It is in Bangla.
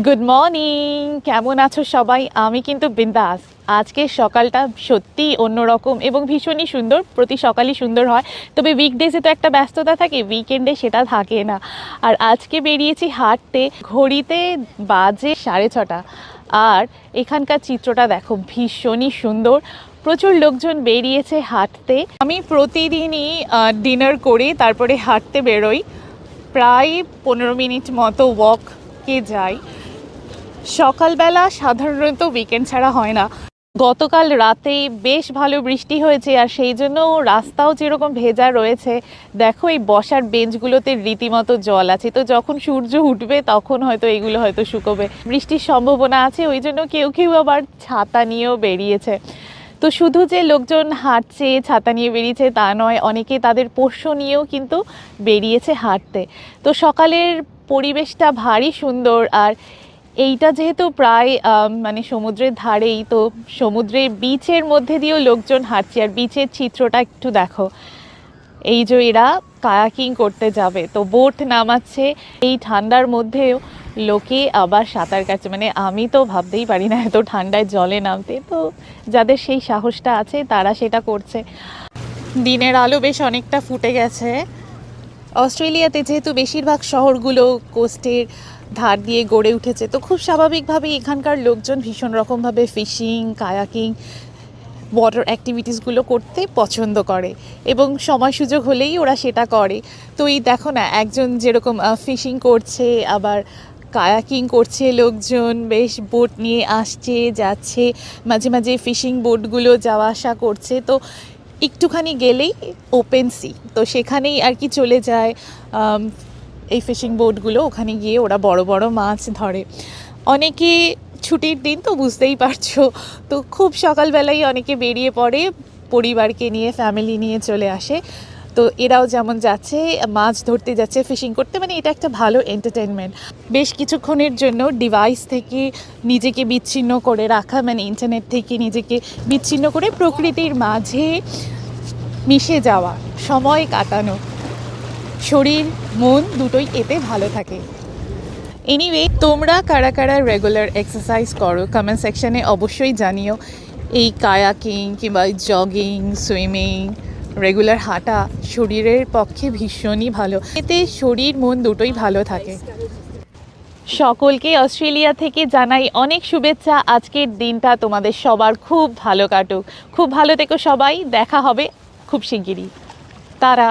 গুড মর্নিং, কেমন আছো সবাই? আমি কিন্তু বিন্দাস। আজকের সকালটা সত্যিই অন্যরকম এবং ভীষণই সুন্দর। প্রতি সকালই সুন্দর হয়, তবে উইকডেজে তো একটা ব্যস্ততা থাকে, উইকেন্ডে সেটা থাকে না। আর আজকে বেরিয়েছি হাঁটতে, ঘড়িতে বাজে 6:30। আর এখানকার চিত্রটা দেখো, ভীষণই সুন্দর। প্রচুর লোকজন বেরিয়েছে হাঁটতে। আমি প্রতিদিনই ডিনার করি, তারপরে হাঁটতে বেরোই। প্রায় 15 মিনিট মতো ওয়াকে যাই। সকালবেলা সাধারণত উইকেন্ড ছাড়া হয় না। গতকাল রাতে বেশ ভালো বৃষ্টি হয়েছে, আর সেই জন্য রাস্তাও যেরকম ভেজা রয়েছে। দেখো, এই বসার বেঞ্চগুলোতে রীতিমতো জল আছে। তো যখন সূর্য উঠবে তখন হয়তো এগুলো হয়তো শুকোবে। বৃষ্টির সম্ভাবনা আছে, ওই জন্য কেউ কেউ আবার ছাতা নিয়েও বেরিয়েছে। তো শুধু যে লোকজন হাঁটছে, ছাতা নিয়ে বেরিয়েছে তা নয়, অনেকে তাদের পোষ্য নিয়েও কিন্তু বেরিয়েছে হাঁটতে। তো সকালের পরিবেশটা ভারী সুন্দর। আর এইটা যেহেতু প্রায় মানে সমুদ্রের ধারেই, তো সমুদ্রের বিচের মধ্যে দিয়েও লোকজন হাঁটছে। আর বিচের চিত্রটা একটু দেখো, এই যে এরা কায়াকিং করতে যাবে, তো বোট নামাচ্ছে। এই ঠান্ডার মধ্যেও লোকে আবার সাঁতার কাটছে, মানে আমি তো ভাবতেই পারি না এত ঠান্ডায় জলে নামতে। তো যাদের সেই সাহসটা আছে তারা সেটা করছে। দিনের আলো বেশ অনেকটা ফুটে গেছে। অস্ট্রেলিয়াতে যেহেতু বেশিরভাগ শহরগুলো কোস্টের ধার দিয়ে গড়ে উঠেছে, তো খুব স্বাভাবিকভাবেই এখানকার লোকজন ভীষণ রকমভাবে ফিশিং, কায়াকিং, ওয়াটার অ্যাক্টিভিটিসগুলো করতে পছন্দ করে এবং সময় সুযোগ হলেই ওরা সেটা করে। তো এই দেখো না, একজন যেরকম ফিশিং করছে, আবার কায়াকিং করছে, লোকজন বেশ বোট নিয়ে আসছে যাচ্ছে, মাঝে মাঝে ফিশিং বোটগুলো যাওয়া আসা করছে। তো একটুখানি গেলেই ওপেন সি, তো সেখানেই আর কি চলে যায় এই ফিশিং বোটগুলো। ওখানে গিয়ে ওরা বড় বড় মাছ ধরে। অনেকে ছুটির দিন, তো বুঝতেই পারছো, তো খুব সকালবেলাই অনেকে বেরিয়ে পড়ে, পরিবারকে নিয়ে, ফ্যামিলি নিয়ে চলে আসে। তো এরাও যেমন যাচ্ছে, মাছ ধরতে যাচ্ছে, ফিশিং করতে, মানে এটা একটা ভালো এন্টারটেনমেন্ট। বেশ কিছুক্ষণের জন্য ডিভাইস থেকে নিজেকে বিচ্ছিন্ন করে রাখা, মানে ইন্টারনেট থেকে নিজেকে বিচ্ছিন্ন করে প্রকৃতির মাঝে মিশে যাওয়া, সময় কাটানো, শরীর মন দুটোই এতে ভালো থাকে। এনিওয়ে, তোমরা কারা কারা রেগুলার এক্সারসাইজ করো কমেন্ট সেকশানে অবশ্যই জানিও। এই কায়াকিং কিংবা জগিং, সুইমিং, রেগুলার হাঁটা শরীরের পক্ষে ভীষণই ভালো, এতে শরীর মন দুটোই ভালো থাকে। সকলকে অস্ট্রেলিয়া থেকে জানাই অনেক শুভেচ্ছা। আজকের দিনটা তোমাদের সবার খুব ভালো কাটুক। খুব ভালো থেকো সবাই, দেখা হবে খুব শিগগিরই। তারা